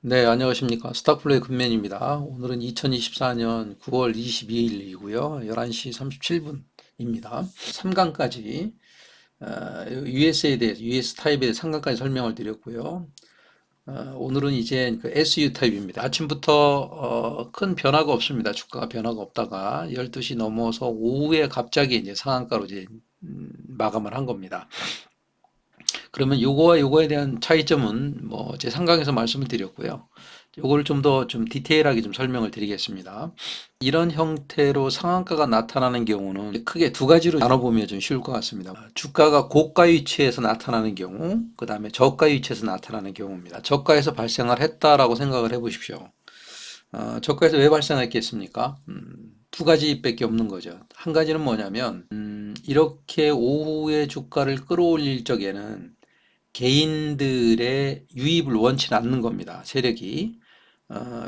네, 안녕하십니까. 스탁플레이 금맨입니다. 오늘은 2024년 9월 22일이고요. 11시 37분입니다. 3강까지, US에 대해서, US 타입에 대해서 3강까지 설명을 드렸고요. 오늘은 이제 그 SU 타입입니다. 아침부터 큰 변화가 없습니다. 주가가 변화가 없다가 12시 넘어서 오후에 갑자기 이제 상한가로 이제 마감을 한 겁니다. 그러면 요거와 요거에 대한 차이점은 뭐 제 상강에서 말씀을 드렸고요. 요거를 좀 더 좀 디테일하게 좀 설명을 드리겠습니다. 이런 형태로 상한가가 나타나는 경우는 크게 두 가지로 나눠보면 좀 쉬울 것 같습니다. 주가가 고가 위치에서 나타나는 경우, 그 다음에 저가 위치에서 나타나는 경우입니다. 저가에서 발생을 했다라고 생각을 해 보십시오. 저가에서 왜 발생했겠습니까? 두 가지밖에 없는 거죠. 한 가지는 뭐냐면, 이렇게 오후에 주가를 끌어올릴 적에는 개인들의 유입을 원치 않는 겁니다. 세력이.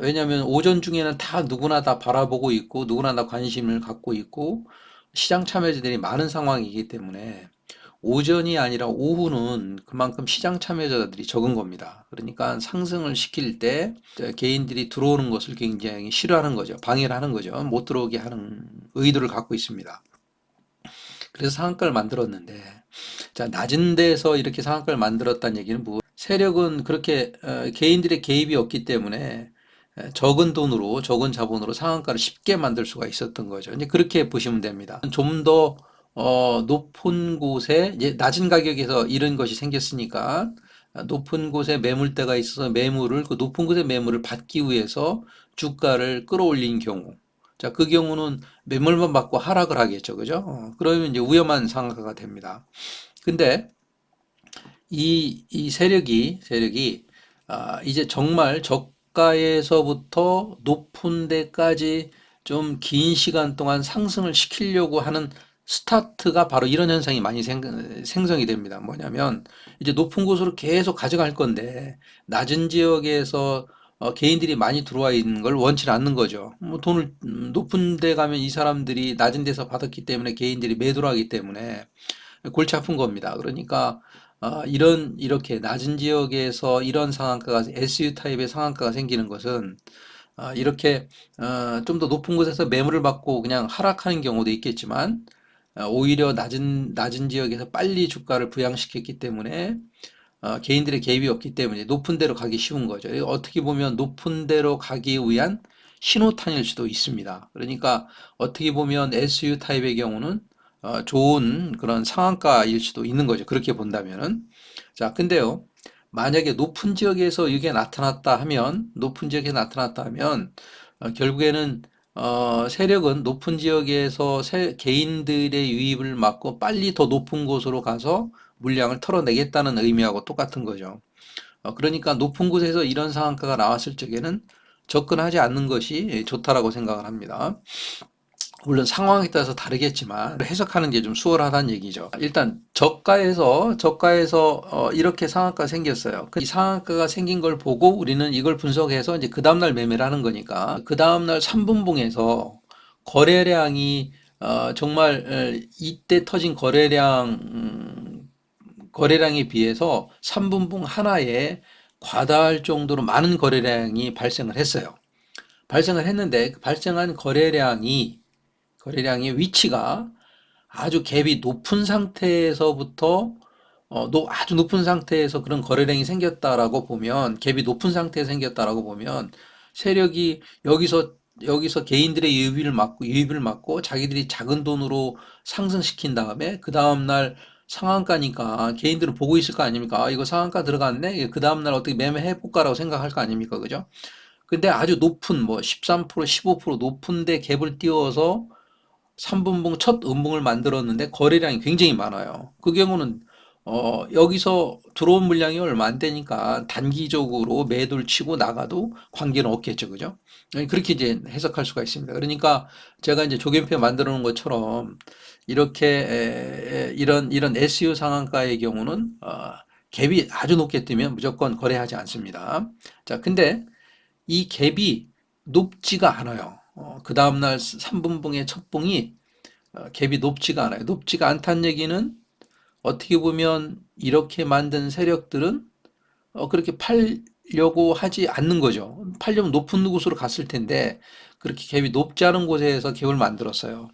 왜냐하면 오전 중에는 다 누구나 다 바라보고 있고 누구나 다 관심을 갖고 있고 시장 참여자들이 많은 상황이기 때문에 오전이 아니라 오후는 그만큼 시장 참여자들이 적은 겁니다. 그러니까 상승을 시킬 때 개인들이 들어오는 것을 굉장히 싫어하는 거죠. 방해를 하는 거죠. 못 들어오게 하는 의도를 갖고 있습니다. 그래서 상한가를 만들었는데, 자, 낮은 데서 이렇게 상한가를 만들었다는 얘기는 뭐, 세력은 그렇게 개인들의 개입이 없기 때문에 적은 돈으로, 적은 자본으로 상한가를 쉽게 만들 수가 있었던 거죠. 이제 그렇게 보시면 됩니다. 좀 더 높은 곳에 이제 낮은 가격에서 이런 것이 생겼으니까 높은 곳에 매물대가 있어서 매물을 그 높은 곳의 매물을 받기 위해서 주가를 끌어올린 경우, 자, 그 경우는 매물만 받고 하락을 하겠죠, 그죠? 그러면 이제 위험한 상황가 됩니다. 근데 이 세력이 이제 정말 저가에서부터 높은 데까지 좀 긴 시간 동안 상승을 시키려고 하는 스타트가 바로 이런 현상이 많이 생성이 됩니다. 뭐냐면 이제 높은 곳으로 계속 가져갈 건데 낮은 지역에서 개인들이 많이 들어와 있는 걸 원치 않는 거죠. 뭐 돈을 높은 데 가면 이 사람들이 낮은 데서 받았기 때문에 개인들이 매도를 하기 때문에 골치 아픈 겁니다. 그러니까 이렇게 낮은 지역에서 이런 상한가가 SU 타입의 상한가가 생기는 것은 이렇게 좀 더 높은 곳에서 매물을 받고 그냥 하락하는 경우도 있겠지만 오히려 낮은 지역에서 빨리 주가를 부양시켰기 때문에 개인들의 개입이 없기 때문에 높은 데로 가기 쉬운 거죠. 어떻게 보면 높은 데로 가기 위한 신호탄일 수도 있습니다. 그러니까 어떻게 보면 SU 타입의 경우는 좋은 그런 상한가일 수도 있는 거죠. 그렇게 본다면은. 자, 근데요. 만약에 높은 지역에 나타났다 하면, 결국에는, 세력은 높은 지역에서 개인들의 유입을 막고 빨리 더 높은 곳으로 가서 물량을 털어내겠다는 의미하고 똑같은 거죠. 그러니까 높은 곳에서 이런 상한가가 나왔을 적에는 접근하지 않는 것이 좋다라고 생각을 합니다. 물론 상황에 따라서 다르겠지만 해석하는 게 좀 수월하다는 얘기죠. 일단 저가에서 이렇게 상한가 생겼어요. 이 상한가가 생긴 걸 보고 우리는 이걸 분석해서 이제 그 다음날 매매를 하는 거니까 그 다음날 3분봉에서 거래량이 정말 이때 터진 거래량에 비해서 3분봉 하나에 과다할 정도로 많은 거래량이 발생을 했어요. 발생을 했는데 그 발생한 거래량의 위치가 아주 갭이 높은 상태에서부터 아주 높은 상태에서 그런 거래량이 생겼다라고 보면 갭이 높은 상태에 생겼다라고 보면 세력이 여기서 개인들의 유입을 막고 자기들이 작은 돈으로 상승시킨 다음에 그 다음날 상한가니까 개인들은 보고 있을 거 아닙니까? 이거 상한가 들어갔네. 그 다음날 어떻게 매매해 볼까라고 생각할 거 아닙니까? 그죠? 근데 아주 높은 뭐 13%, 15% 높은데 갭을 띄워서 3분봉 첫 음봉을 만들었는데 거래량이 굉장히 많아요. 그 경우는 여기서 들어온 물량이 얼마 안 되니까 단기적으로 매도를 치고 나가도 관계는 없겠죠. 그죠? 그렇게 이제 해석할 수가 있습니다. 그러니까 제가 이제 조견표 만들어 놓은 것처럼 이렇게 이런 SU 상한가의 경우는 갭이 아주 높게 뜨면 무조건 거래하지 않습니다. 자, 근데 이 갭이 높지가 않아요. 그 다음날 3분봉의 첫 봉이 갭이 높지가 않아요. 높지가 않다는 얘기는 어떻게 보면 이렇게 만든 세력들은 그렇게 팔려고 하지 않는 거죠. 팔려면 높은 곳으로 갔을 텐데 그렇게 갭이 높지 않은 곳에서 갭을 만들었어요.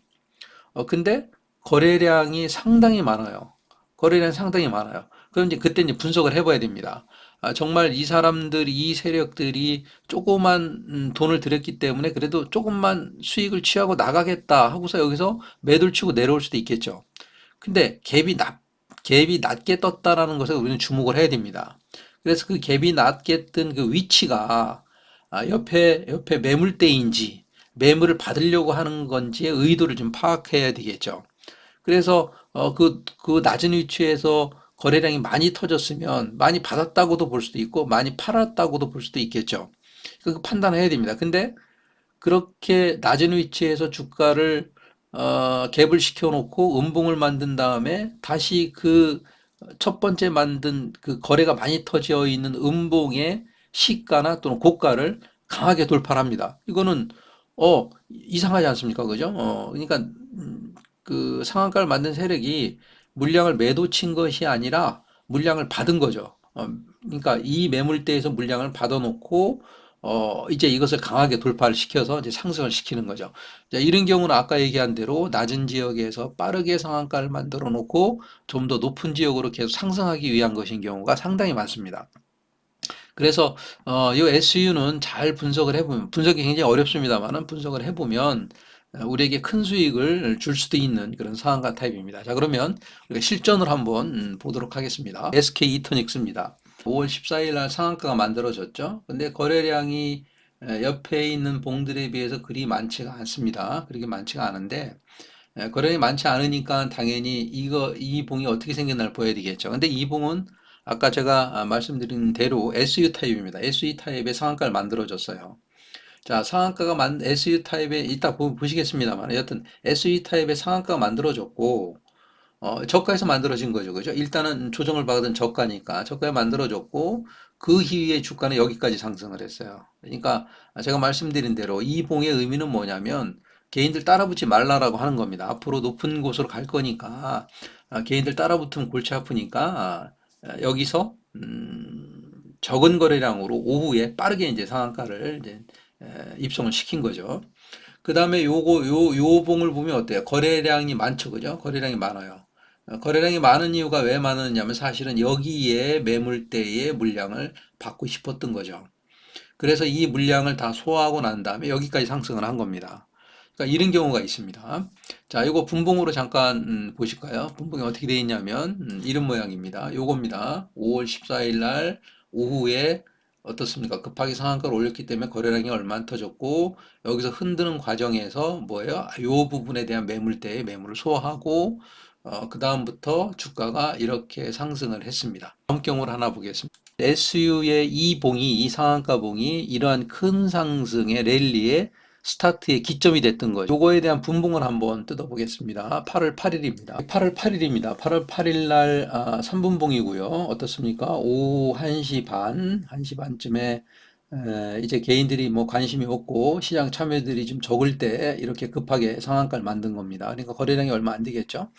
근데 거래량이 상당히 많아요. 거래량이 상당히 많아요. 그럼 이제 그때 이제 분석을 해봐야 됩니다. 정말 이 사람들, 이 세력들이 조그만 돈을 들였기 때문에 그래도 조금만 수익을 취하고 나가겠다 하고서 여기서 매도를 치고 내려올 수도 있겠죠. 근데 갭이 낮게 떴다라는 것에 우리는 주목을 해야 됩니다. 그래서 그 갭이 낮게 뜬 그 위치가 옆에 매물대인지 매물을 받으려고 하는 건지의 의도를 좀 파악해야 되겠죠. 그래서 그 낮은 위치에서 거래량이 많이 터졌으면 많이 받았다고도 볼 수도 있고 많이 팔았다고도 볼 수도 있겠죠. 그 판단해야 됩니다. 근데 그렇게 낮은 위치에서 주가를 갭을 시켜놓고 음봉을 만든 다음에 다시 그 첫 번째 만든 그 거래가 많이 터져 있는 음봉의 시가나 또는 고가를 강하게 돌파를 합니다. 이거는 이상하지 않습니까? 그죠? 그러니까 그 상한가를 만든 세력이 물량을 매도 친 것이 아니라 물량을 받은 거죠. 그러니까 이 매물대에서 물량을 받아놓고 이제 이것을 강하게 돌파를 시켜서 이제 상승을 시키는 거죠. 자, 이런 경우는 아까 얘기한 대로 낮은 지역에서 빠르게 상한가를 만들어 놓고 좀 더 높은 지역으로 계속 상승하기 위한 것인 경우가 상당히 많습니다. 그래서 이 SU는 잘 분석을 해보면 분석이 굉장히 어렵습니다만은 분석을 해보면 우리에게 큰 수익을 줄 수도 있는 그런 상한가 타입입니다. 자, 그러면 우리가 실전을 한번 보도록 하겠습니다. SK 이터닉스입니다. 5월 14일 날 상한가가 만들어졌죠. 근데 거래량이 옆에 있는 봉들에 비해서 그리 많지가 않습니다. 그렇게 많지가 않은데 거래량이 많지 않으니까 당연히 이 봉이 어떻게 생겼나를 보여야 되겠죠. 근데 이 봉은 아까 제가 말씀드린 대로 SU 타입입니다. SU 타입의 상한가를 만들어줬어요. 자, SU 타입에 이따 보시겠습니다만 여튼 SU 타입의 상한가가 만들어졌고 저가에서 만들어진 거죠. 그죠? 일단은 조정을 받은 저가니까 저가에 만들어졌고 그 이후에 주가는 여기까지 상승을 했어요. 그러니까 제가 말씀드린 대로 이 봉의 의미는 뭐냐면 개인들 따라붙지 말라라고 하는 겁니다. 앞으로 높은 곳으로 갈 거니까 개인들 따라붙으면 골치 아프니까 여기서 적은 거래량으로 오후에 빠르게 이제 상한가를 이제 입성을 시킨 거죠. 그 다음에 요 봉을 보면 어때요? 거래량이 많죠, 그죠? 거래량이 많아요. 거래량이 많은 이유가 왜 많으냐면 사실은 여기에 매물대의 물량을 받고 싶었던 거죠. 그래서 이 물량을 다 소화하고 난 다음에 여기까지 상승을 한 겁니다. 그러니까 이런 경우가 있습니다. 자, 이거 분봉으로 잠깐 보실까요? 분봉이 어떻게 되어 있냐면 이런 모양입니다. 요겁니다. 5월 14일 날 오후에 어떻습니까? 급하게 상한가를 올렸기 때문에 거래량이 얼마 안 터졌고 여기서 흔드는 과정에서 뭐예요? 요 부분에 대한 매물대의 매물을 소화하고 그 다음부터 주가가 이렇게 상승을 했습니다. 다음 경우를 하나 보겠습니다. SU의 이 상한가 봉이 이러한 큰 상승의 랠리의 스타트의 기점이 됐던 거죠. 요거에 대한 분봉을 한번 뜯어보겠습니다. 8월 8일입니다. 8월 8일입니다. 8월 8일 날 3분봉이고요. 어떻습니까? 오후 1시 반, 1시 반쯤에 이제 개인들이 뭐 관심이 없고 시장 참여들이 좀 적을 때 이렇게 급하게 상한가를 만든 겁니다. 그러니까 거래량이 얼마 안 되겠죠.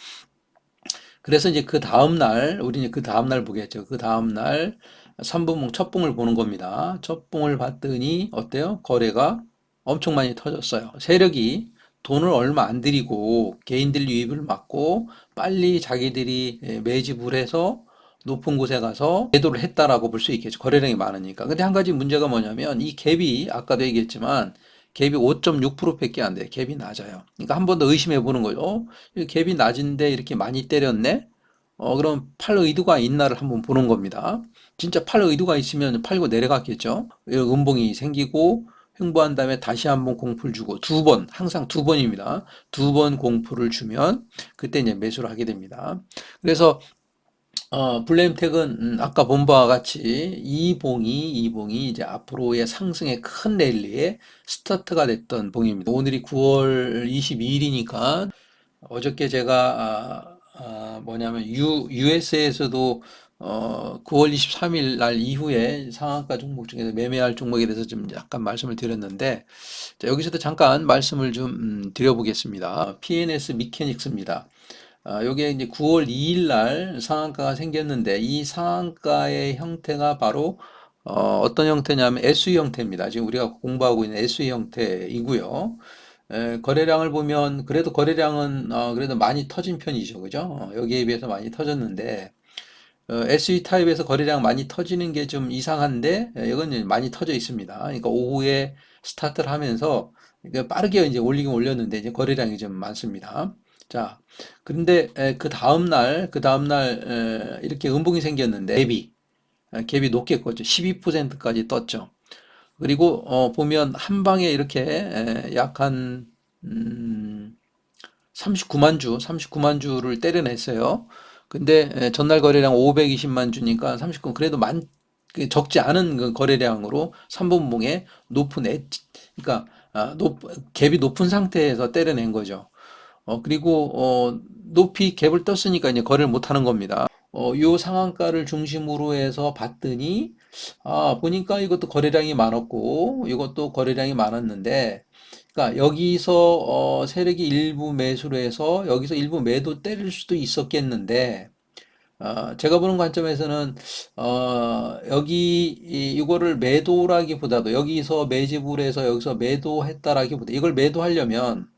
그래서 이제 그 다음날, 우리는 그 다음날 보겠죠. 그 다음날 3분봉 첫 봉을 보는 겁니다. 첫 봉을 봤더니 어때요? 거래가 엄청 많이 터졌어요. 세력이 돈을 얼마 안 들이고 개인들 유입을 막고 빨리 자기들이 매집을 해서 높은 곳에 가서 매도를 했다라고 볼 수 있겠죠. 거래량이 많으니까. 근데 한 가지 문제가 뭐냐면 이 갭이 아까도 얘기했지만 갭이 5.6%밖에 안 돼요. 갭이 낮아요. 그러니까 한 번 더 의심해 보는 거죠. 이 갭이 낮은데 이렇게 많이 때렸네? 그럼 팔 의도가 있나를 한번 보는 겁니다. 진짜 팔 의도가 있으면 팔고 내려갔겠죠. 음봉이 생기고 횡보한 다음에 다시 한번 공풀 주고 두 번, 항상 두 번입니다. 두 번 공풀을 주면 그때 이제 매수를 하게 됩니다. 그래서 블레임텍은 아까 본 바와 같이 이 봉이 이제 앞으로의 상승의 큰 랠리의 스타트가 됐던 봉입니다. 오늘이 9월 22일이니까 어저께 제가 뭐냐면 US에서도 9월 23일 날 이후에 상한가 종목 중에서 매매할 종목에 대해서 좀 약간 말씀을 드렸는데 자, 여기서도 잠깐 말씀을 좀 드려보겠습니다. PNS 미케닉스입니다. 요게 이제 9월 2일 날 상한가가 생겼는데 이 상한가의 형태가 바로 어떤 형태냐면 SE 형태입니다. 지금 우리가 공부하고 있는 SE 형태이고요. 거래량을 보면 그래도 거래량은 그래도 많이 터진 편이죠. 그죠? 여기에 비해서 많이 터졌는데 SE 타입에서 거래량 많이 터지는 게 좀 이상한데 이건 많이 터져 있습니다. 그러니까 오후에 스타트를 하면서 이게 빠르게 이제 올리긴 올렸는데 이제 거래량이 좀 많습니다. 자, 그런데 그 다음 날 이렇게 음봉이 생겼는데 갭이 높게 컸죠. 12%까지 떴죠. 그리고 보면 한 방에 이렇게 약한 39만 주를 때려냈어요. 근데 전날 거래량 520만 주니까 39, 그래도 그 적지 않은 그 거래량으로 3분봉에 높은 그러니까 갭이 높은 상태에서 때려낸 거죠. 그리고 높이 갭을 떴으니까 이제 거래를 못 하는 겁니다. 요 상한가를 중심으로 해서 봤더니 보니까 이것도 거래량이 많았고 이것도 거래량이 많았는데 그러니까 여기서 세력이 일부 매수를 해서 여기서 일부 매도 때릴 수도 있었겠는데 제가 보는 관점에서는 이거를 매도라기보다도 여기서 매집을 해서 여기서 매도했다라기보다 이걸 매도하려면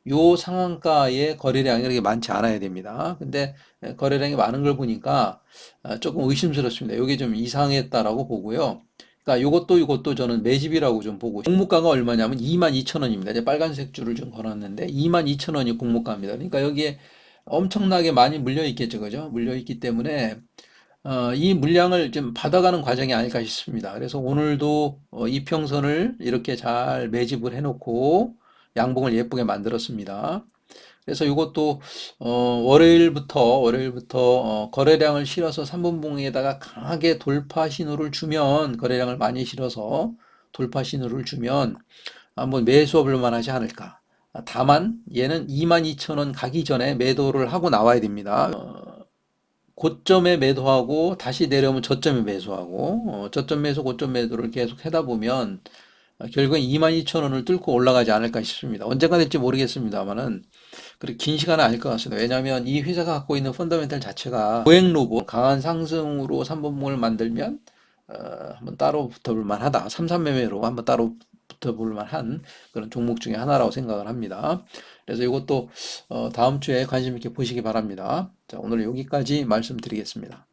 요 상한가의 거래량이 그렇게 많지 않아야 됩니다. 근데 거래량이 많은 걸 보니까 조금 의심스럽습니다. 이게 좀 이상했다라고 보고요. 그러니까 요것도 저는 매집이라고 좀 보고 공모가가 얼마냐면 22,000원입니다. 이제 빨간색 줄을 좀 걸었는데 22,000원이 공모가입니다. 그러니까 여기에 엄청나게 많이 물려 있겠죠. 그죠? 물려 있기 때문에 이 물량을 좀 받아가는 과정이 아닐까 싶습니다. 그래서 오늘도 이평선을 이렇게 잘 매집을 해놓고 양봉을 예쁘게 만들었습니다. 그래서 이것도 월요일부터 거래량을 실어서 3분봉에다가 강하게 돌파 신호를 주면 거래량을 많이 실어서 돌파 신호를 주면 한번 매수업을 만하지 않을까. 다만 얘는 22,000원 가기 전에 매도를 하고 나와야 됩니다. 고점에 매도하고 다시 내려오면 저점에 매수하고 저점 매수 고점 매도를 계속 하다 보면 결국엔 22,000원을 뚫고 올라가지 않을까 싶습니다. 언제가 될지 모르겠습니다만은 그렇게 긴 시간은 아닐 것 같습니다. 왜냐하면 이 회사가 갖고 있는 펀더멘탈 자체가 보행 로봇 강한 상승으로 3분봉을 만들면 한번 따로 붙어볼 만하다. 삼삼매매로 한번 따로 붙어볼 만한 그런 종목 중에 하나라고 생각을 합니다. 그래서 이것도 다음 주에 관심 있게 보시기 바랍니다. 자, 오늘 여기까지 말씀드리겠습니다.